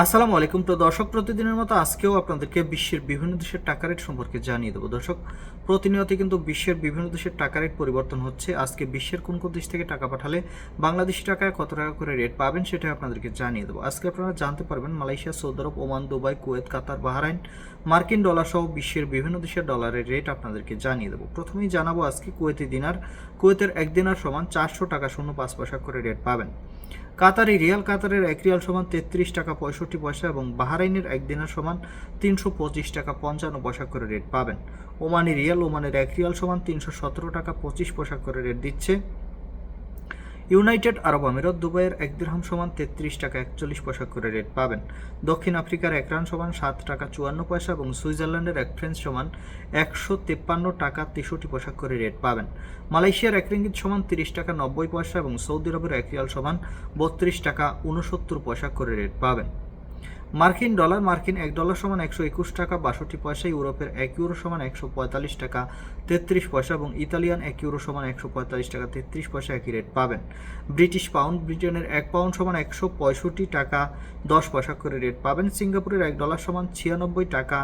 আসসালামু আলাইকুম। তো দর্শক, প্রতিদিনের মতো আজকেও আপনাদেরকে বিশ্বের বিভিন্ন দেশের টাকা রেট সম্পর্কে জানিয়ে দেবো। দর্শক, প্রতিনিয়ত কিন্তু বিশ্বের বিভিন্ন দেশের টাকা রেট পরিবর্তন হচ্ছে। আজকে বিশ্বের কোন কোন দেশ থেকে টাকা পাঠালে বাংলাদেশি টাকায় কত টাকা করে রেট পাবেন সেটা আপনাদেরকে জানিয়ে দেবো। আজকে আপনারা জানতে পারবেন মালয়েশিয়া, সৌদি আরব, ওমান, দুবাই, কুয়েত, কাতার, বাহরাইন, মার্কিন ডলার সহ বিশ্বের বিভিন্ন দেশের ডলারের রেট আপনাদেরকে জানিয়ে দেবো। প্রথমেই জানাবো আজকে কুয়েতি দিনার। কুয়েতের 1 দিনার সমান 400 টাকা 05 পয়সা করে রেট পাবেন। কাতারি রিয়াল, কাতারের 1 রিয়াল সমান 33 টাকা 65 পয়সা এবং বাহরাইনের 1 দিনার সমান 325 টাকা 55 পয়সা করে রেট পাবেন। ওমানি রিয়াল, ওমানের 1 রিয়াল সমান 317 টাকা 25 পয়সা করে রেট দিচ্ছে। ইউনাইটেড আরব আমিরাত, দুবাইয়ের 1 দিরহাম সমান 33 টাকা 41 পয়সা করে রেট পাবেন। দক্ষিণ আফ্রিকার 1 রান সমান 7 টাকা 54 পয়সা এবং সুইজারল্যান্ডের 1 ফ্রেঞ্চ সমান 153 টাকা 63 পয়সা করে রেট পাবেন। মালয়েশিয়ার 1 রিঙ্গিত সমান 30 টাকা 90 পয়সা এবং সৌদি আরবের 1 রিয়াল সমান 32 টাকা 69 পয়সা করে রেট পাবেন। মার্কিন ডলার, মার্কিন 1 ডলার সমান 121 টাকা 62 পয়সা, ইউরোপের 1 ইউরো সমান 145 টাকা 33 পয়সা এবং ইতালিয়ান 1 ইউরো সমান 145 টাকা 33 পয়সা একই রেট পাবেন। ব্রিটিশ পাউন্ড, ব্রিটেনের 1 পাউন্ড সমান 165 টাকা 10 পয়সা করে রেট পাবেন। সিঙ্গাপুরের 1 ডলার সমান 96 টাকা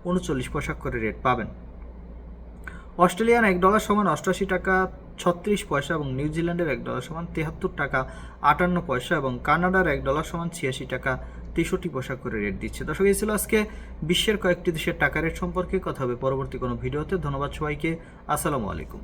39 পয়সা করে রেট পাবেন। অস্ট্রেলিয়ান 1 ডলার সমান 88 টাকা 36 পয়সা এবং নিউজিল্যান্ডের 1 ডলার সমান 73 টাকা 58 পয়সা এবং কানাডার 1 ডলার সমান 86 টাকা 63 পয়সা করে রেট দিচ্ছে। দর্শক, এই ছিল আজকে বিশ্বের কয়েকটি দেশের টাকা রেট সম্পর্কে। কথা হবে পরবর্তী কোনো ভিডিওতে। ধন্যবাদ সবাইকে। আসসালামু আলাইকুম।